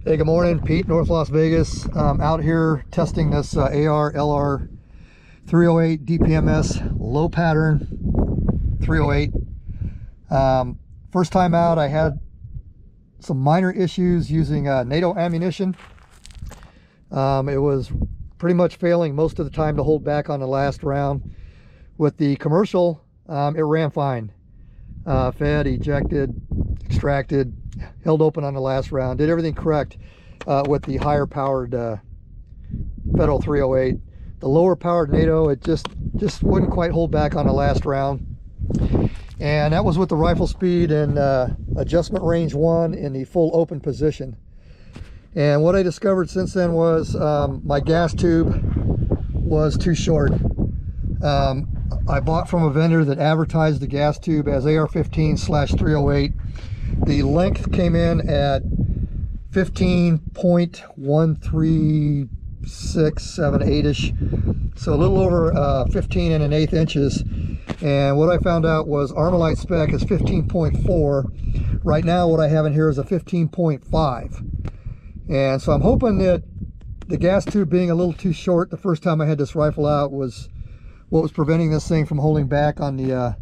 Hey, good morning. Pete, North Las Vegas. Out here testing this AR LR308 DPMS low pattern 308. First time out, I had some minor issues using NATO ammunition. It was pretty much failing most of the time to hold back on the last round. With the commercial, it ran fine. Fed, ejected, extracted, held open on the last round, did everything correct with the higher powered Federal 308. The lower powered NATO, it just wouldn't quite hold back on the last round. And that was with the RifleSpeed and adjustment range 1 in the full open position. And what I discovered since then was my gas tube was too short. I bought from a vendor that advertised the gas tube as AR-15/308. The length came in at 15.13678-ish, so a little over 15 1/8 inches. And what I found out was Armory spec is 15.4. Right now what I have in here is a 15.5. And so I'm hoping that the gas tube being a little too short the first time I had this rifle out was what was preventing this thing from holding back on the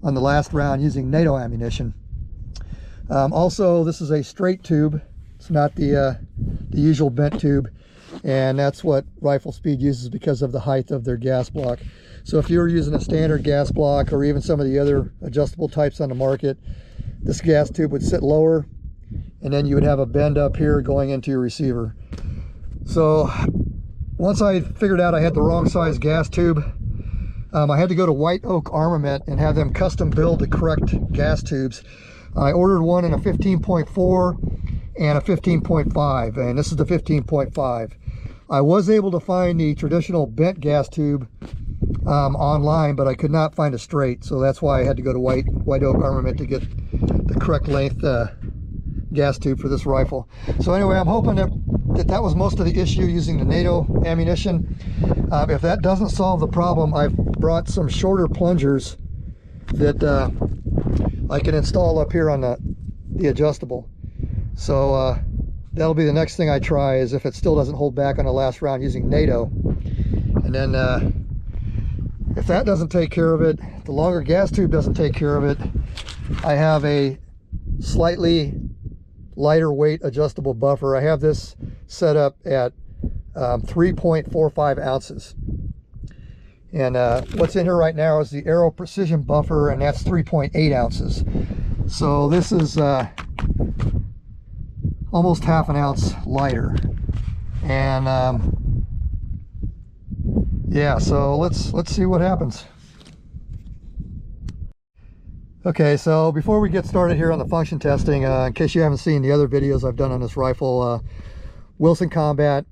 last round using NATO ammunition. Also, this is a straight tube. It's not the usual bent tube, and that's what RifleSpeed uses because of the height of their gas block. So if you were using a standard gas block or even some of the other adjustable types on the market, this gas tube would sit lower, and then you would have a bend up here going into your receiver. So once I figured out I had the wrong size gas tube, I had to go to White Oak Armament and have them custom build the correct gas tubes. I ordered one in a 15.4 and a 15.5, and this is the 15.5. I was able to find the traditional bent gas tube online, but I could not find a straight, so that's why I had to go to White Oak Armament to get the correct length gas tube for this rifle. So anyway, I'm hoping that was most of the issue using the NATO ammunition. If that doesn't solve the problem, I've brought some shorter plungers that I can install up here on the adjustable. So that'll be the next thing I try, is if it still doesn't hold back on the last round using NATO. And then if that doesn't take care of it, the longer gas tube doesn't take care of it, I have a slightly lighter weight adjustable buffer. I have this set up at 3.45 ounces. And what's in here right now is the Aero Precision buffer, and that's 3.8 ounces. So this is almost half an ounce lighter. And yeah, so let's see what happens. Okay, so before we get started here on the function testing, in case you haven't seen the other videos I've done on this rifle, Wilson Combat,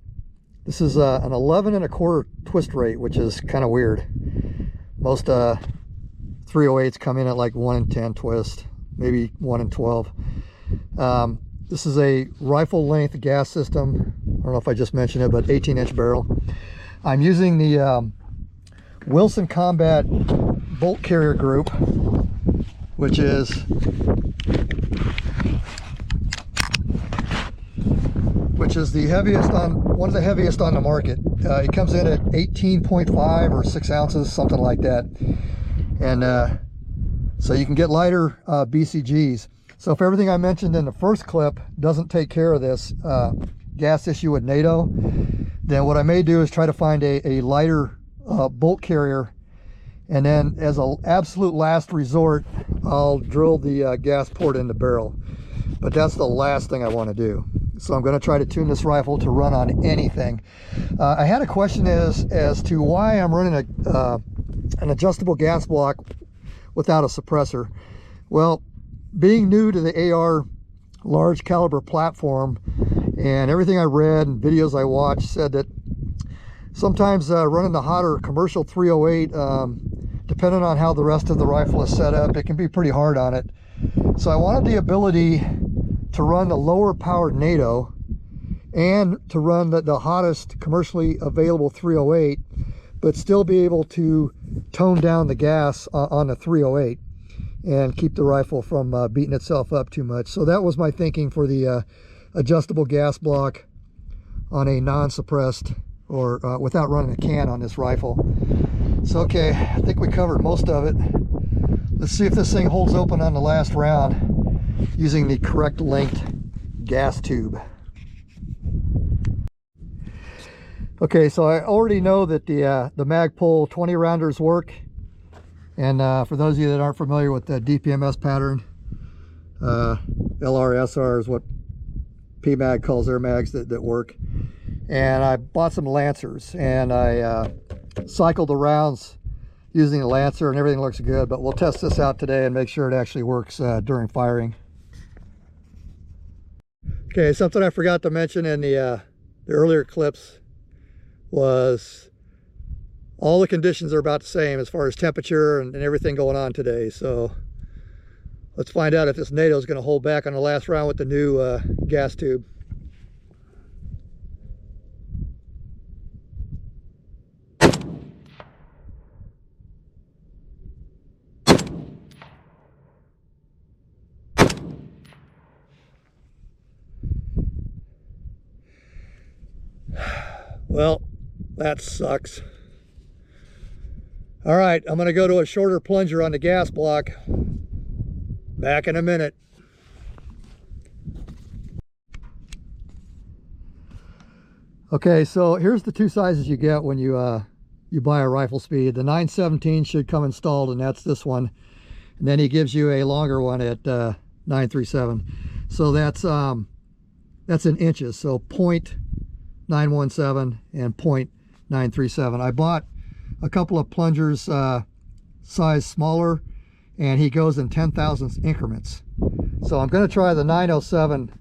this is an 11 1/4 twist rate, which is kind of weird. Most 308s come in at like 1 in 10 twist, maybe 1 in 12. This is a rifle length gas system. I don't know if I just mentioned it, but 18-inch barrel. I'm using the Wilson Combat bolt carrier group, which is the heaviest one of the heaviest on the market. It comes in at 18.5 or 6 ounces, something like that. And so you can get lighter BCGs. So if everything I mentioned in the first clip doesn't take care of this gas issue with NATO, then what I may do is try to find a lighter bolt carrier, and then as an absolute last resort, I'll drill the gas port in the barrel. But that's the last thing I want to do. So I'm going to try to tune this rifle to run on anything. I had a question as to why I'm running an adjustable gas block without a suppressor. Well, being new to the AR large caliber platform, and everything I read and videos I watched said that sometimes running the hotter commercial 308, depending on how the rest of the rifle is set up, it can be pretty hard on it. So I wanted the ability to run the lower powered NATO and to run the hottest commercially available 308, but still be able to tone down the gas on the 308 and keep the rifle from beating itself up too much. So that was my thinking for the adjustable gas block on a non-suppressed or without running a can on this rifle. So okay, I think we covered most of it. Let's see if this thing holds open on the last round using the correct length gas tube. Okay, so I already know that the Magpul 20 rounders work, and for those of you that aren't familiar with the DPMS pattern, LRSR is what PMag calls their mags that work. And I bought some Lancers, and I cycled the rounds using the Lancer, and everything looks good, but we'll test this out today and make sure it actually works during firing. Okay, something I forgot to mention in the earlier clips was all the conditions are about the same as far as temperature and everything going on today. So let's find out if this NATO is going to hold back on the last round with the new gas tube. Well, that sucks. All right, I'm going to go to a shorter plunger on the gas block. Back in a minute. Okay, so here's the two sizes you get when you buy a RifleSpeed. The 917 should come installed, and that's this one. And then he gives you a longer one at 937. So that's in inches. So 0.917 and 0.937. I bought a couple of plungers size smaller, and he goes in 10,000th increments. So I'm going to try the 907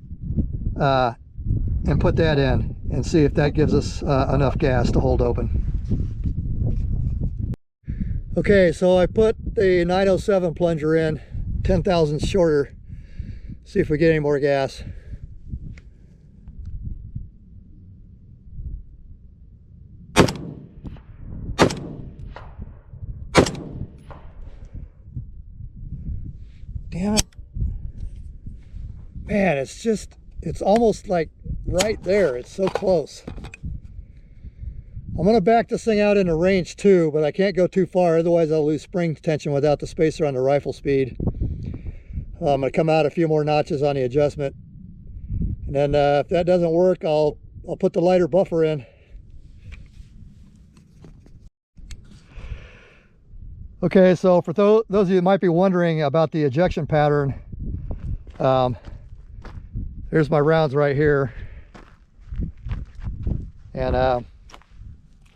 and put that in and see if that gives us enough gas to hold open. Okay, so I put the 907 plunger in 10,000 shorter. See if we get any more gas. Damn it. Man, it's almost like right there. It's so close. I'm going to back this thing out into range 2, but I can't go too far, otherwise I'll lose spring tension without the spacer on the RifleSpeed. I'm going to come out a few more notches on the adjustment. And then if that doesn't work, I'll put the lighter buffer in. Okay, so for those of you that might be wondering about the ejection pattern, here's my rounds right here. And I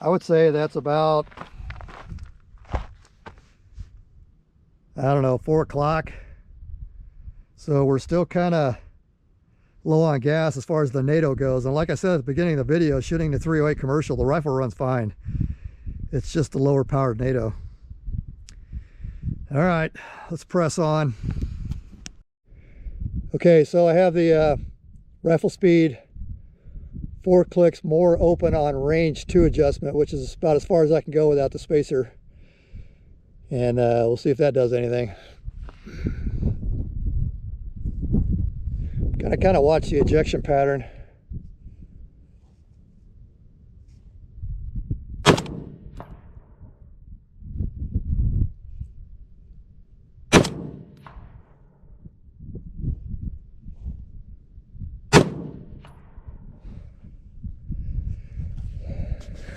would say that's about, I don't know, 4 o'clock. So we're still kind of low on gas as far as the NATO goes. And like I said at the beginning of the video, shooting the 308 commercial, the rifle runs fine. It's just the lower powered NATO. All right, let's press on. Okay, so I have the RifleSpeed 4 clicks more open on range 2 adjustment, which is about as far as I can go without the spacer. And we'll see if that does anything. Gotta kind of watch the ejection pattern.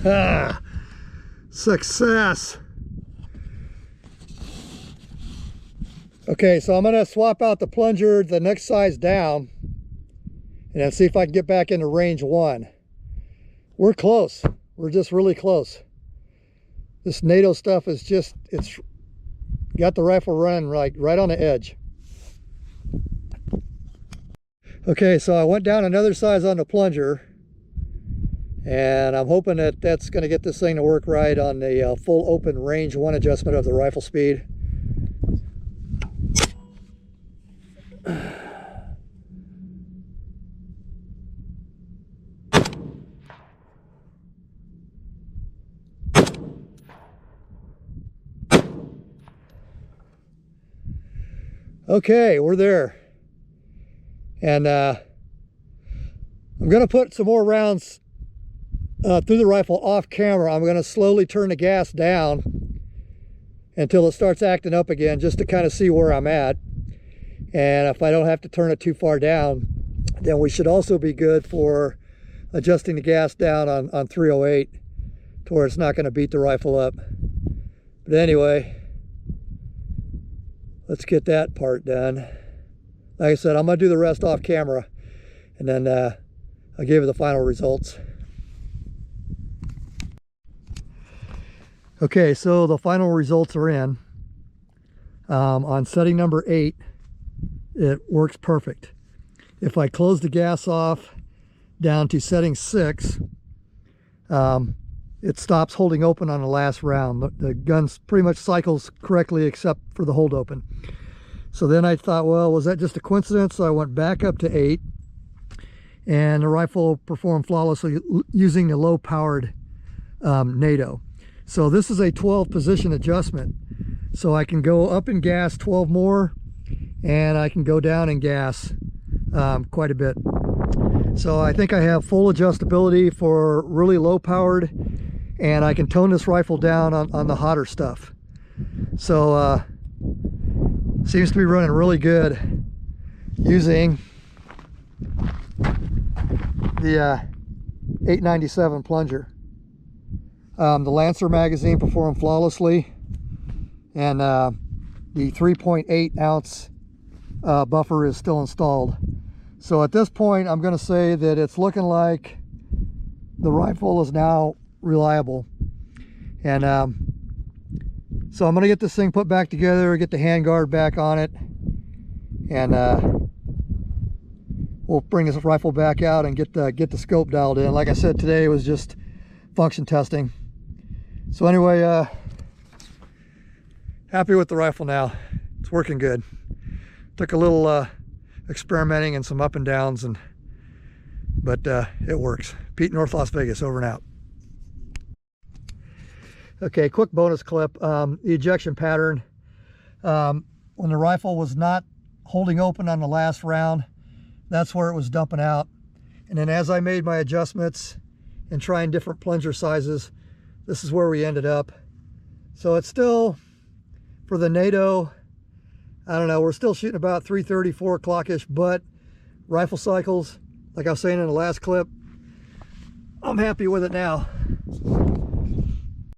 Ah, success. Okay, so I'm going to swap out the plunger the next size down and then see if I can get back into range 1. We're close. We're just really close. This NATO stuff is just, it's got the rifle running right on the edge. Okay, so I went down another size on the plunger, and I'm hoping that that's going to get this thing to work right on the full open range 1 adjustment of the RifleSpeed. Okay, we're there. And I'm going to put some more rounds through the rifle off camera. I'm going to slowly turn the gas down until it starts acting up again, just to kind of see where I'm at. And if I don't have to turn it too far down, then we should also be good for adjusting the gas down on 308 to where it's not going to beat the rifle up. But anyway, let's get that part done. Like I said, I'm going to do the rest off camera, and then I'll give you the final results. Okay, so the final results are in. On setting number 8, it works perfect. If I close the gas off down to setting 6, it stops holding open on the last round. The gun pretty much cycles correctly except for the hold open. So then I thought, well, was that just a coincidence? So I went back up to 8, and the rifle performed flawlessly using the low-powered NATO. So this is a 12 position adjustment. So I can go up in gas 12 more, and I can go down in gas quite a bit. So I think I have full adjustability for really low-powered, and I can tone this rifle down on the hotter stuff. So seems to be running really good using the 897 plunger. The Lancer magazine performed flawlessly, and the 3.8 ounce buffer is still installed. So at this point, I'm going to say that it's looking like the rifle is now reliable. And so I'm going to get this thing put back together, get the handguard back on it, and we'll bring this rifle back out and get the scope dialed in. Like I said, today was just function testing. So anyway, happy with the rifle now. It's working good. Took a little experimenting and some up and downs, but it works. Pete, North Las Vegas, over and out. Okay, quick bonus clip. The ejection pattern. When the rifle was not holding open on the last round, that's where it was dumping out. And then as I made my adjustments and trying different plunger sizes, this is where we ended up. So it's still, for the NATO, I don't know, we're still shooting about 3:30, 4 o'clock-ish, but rifle cycles, like I was saying in the last clip, I'm happy with it now.